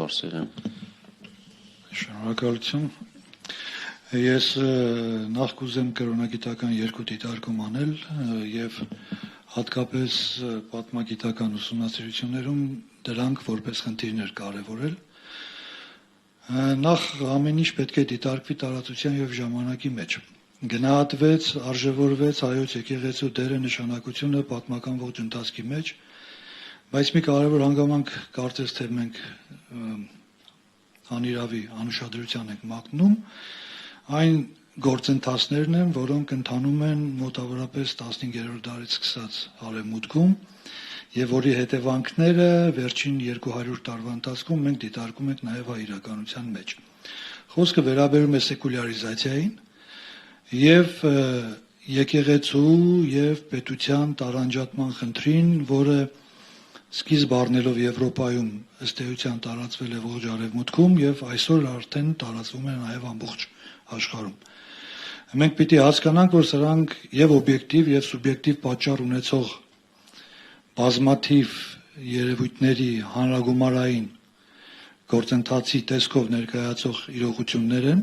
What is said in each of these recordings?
հարցեր եմ։ Շնորհակալություն։ Ես նախ կուզեմ կրոնագիտական երկու դիտարկում անել եւ հատկապես պատմագիտական ուսումնասիրություններում դրանք որպես խնդիրներ կարևորել։ Նախ ամեն ինչ պետք է դիտարկվի տարածության եւ ժամանակի մեջ։ Գնահատվեց, արժևորվեց հայոց եկեղեցու դերը նշանակությունը պատմական ողջ ընթացքի մեջ, բայց մի կարևոր հանգամանք կարծես թե մենք անիրավի անուշադրության ենք մատնում, այն գործընթացներն են, որոնք ընթանում են մոտավորապես 15-րդ դարից սկսած արևմուտքում եւ որի հետևանքները վերջին 200 տարվա ընթացքում մենք դիտարկում ենք նաեւ հայ իրականության մեջ։ Խոսքը վերաբերում է սեկուլյարիզացիային եւ եկեղեցու եւ պետության տարանջատման խնդրին, որը սկիզբ առնելով Եվրոպայում ըստ էության տարածվել է ողջ արևմուտքում եւ այսօր արդեն տարածվում է նաեւ ամբողջ աշխարհում։ Մենք պիտի հասկանանք, որ սրանք եւ օբյեկտիվ եւ սուբյեկտիվ պատճառ ունեցող բազմաթիվ երևույթների հանրագումարային գործընթացի տեսքով ներկայացող իրողություններ են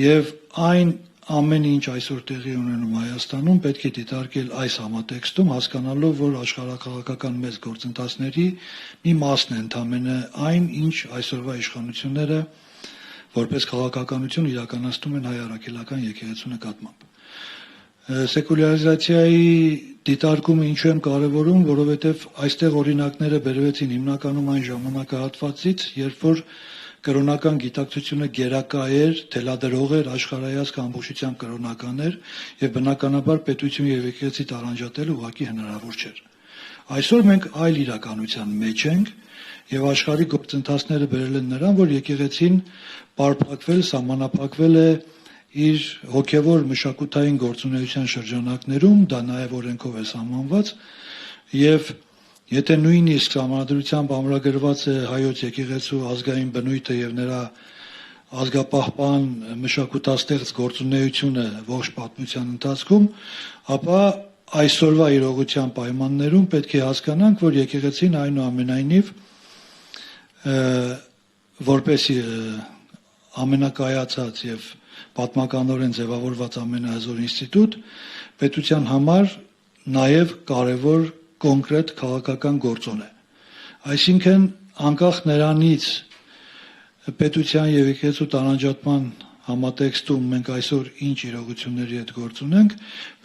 եւ այն ամեն ինչ այսօր տեղի ունենում Հայաստանում պետք է դիտարկել այս համատեքստում, հասկանալով, որ աշխարհակաղակական մեծ գործընթացների մի մասն է ընդամենը այն, ինչ այսօրվա իշխանությունները որպես քաղաքականություն իրականացնում են հայ առաքելական եկեղեցու նկատմամբ։ Սեկուլյարիզացիայի դիտարկումը ինչու եմ կարևորում, որովհետև այստեղ օրինակները բերվեցին հիմնականում այն ժամանակահատվածից, երբ որ կրոնական գիտակցությունը գերակա էր, թելադրող էր, աշխարհայացք ամբողջությամբ կրոնական էր եւ բնականաբար պետություն եւ եկեղեցի տարանջատելը ուղղակի հնարավոր չէր։ Այսօր մենք այլ իրականության մեջ ենք եւ աշխարհի գործընթացները բերել են նրան, որ եկեղեցին պարփակվել, սահմանափակվել է իր հոգևոր մշակութային գործունեության շրջանակներում, դա նաեւ օրենքով է սահմանված եւ եթե նույնիսկ համանդրությամբ ամրագրված է հայոց եկեղեցու ազգային բնույթը եւ նրա ազգապահպան մշակութաստեղծ գործունեությունը ողջ պատմության ընթացքում, ապա այսօրվա իրողության պայմաններում պետք է հասկանանք, որ եկեղեցին այնուամենայնիվ որպես ամենակայացած եւ պատմականորեն ձևավորված ամենահզոր ինստիտուտ պետության համար նաեւ կարևոր կոնկրետ քաղաքական գործոն է։ Այսինքն անկախ նրանից պետության եւ եկեղեցու տարանջատման համատեքստում մենք այսօր ինչ իրողությունների հետ գործ ունենք,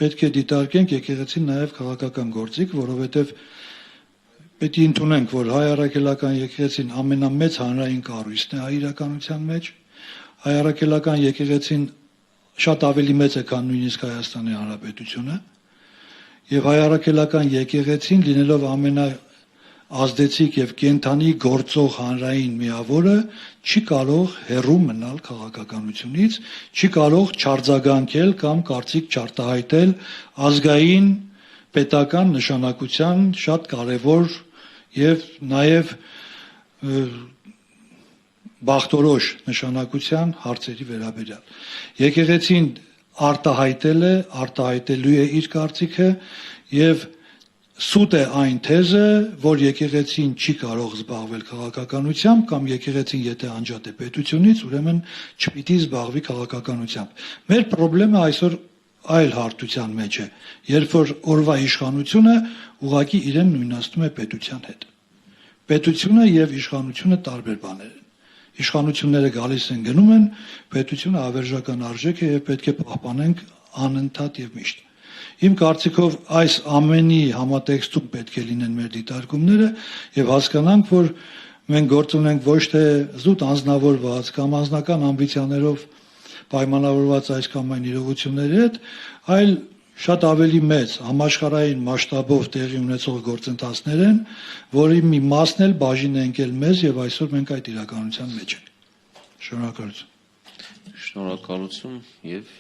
պետք է դիտարկենք եկեղեցին նաեւ քաղաքական գործիք, որովհետեւ պետք է ընդունենք, որ հայ առաքելական եկեղեցին ամենամեծ հանրային կառույցն է հայ իրականության մեջ, հայ առաքելական եկեղեցին շատ ավելի մեծ է, քան նույնիսկ Հայաստանի Հանրապետությունը, եւ հայ առաքելական եկեղեցին լինելով ամենաազդեցիկ եւ կենթանի գործող հանրային միավորը չի կարող հեռու մնալ քաղաքականությունից, չի կարող չարձագանքել կամ կարծիք չարտահայտել ազգային պետական նշանակության շատ կարևոր եւ նաեւ բախտորոշ նշանակության հարցերի վերաբերյալ։ Եկեղեցին արտահայտել է, արտահայտելու է իր կարծիքը եւ սուտ է այն թեզը, որ եկեղեցին չի կարող զբաղվել քաղաքականությամբ կամ եկեղեցին եթե անջատ է պետությունից, ուրեմն չպիտի զբաղվի քաղաքականությամբ։ Մեր խնդրեմը այսօր այլ հարթության մեջ է, երբ որ օրվա իշխանությունը ուղղակի իրեն նույնացնում է պետության հետ։ Պետությունը եւ իշխանությունը տարբեր բաներ են։ Իշխանությունները գալիս են գնում են, պետությունը ավերժական արժեք է եւ պետք է պահպանենք անընդհատ եւ միշտ։ Իմ կարծիքով այս ամենի համատեքստում պետք է լինեն մեր դիտարկումները եւ հասկանանք, որ մենք գործ ունենք ոչ թե զուտ անձնավորված կամ անձնական ամբիցիաներով պայմանավորված այս կամ այն իրողությունների հետ, այլ շատ ավելի մեծ համաշխարհային մասշտաբով տեղի ունեցող գործընթացներ են, որի մի մասն էլ բաժին է ընկել մեզ եւ այսօր մենք այդ իրականության մեջ ենք։ Շնորհակալություն։ Շնորհակալություն եւ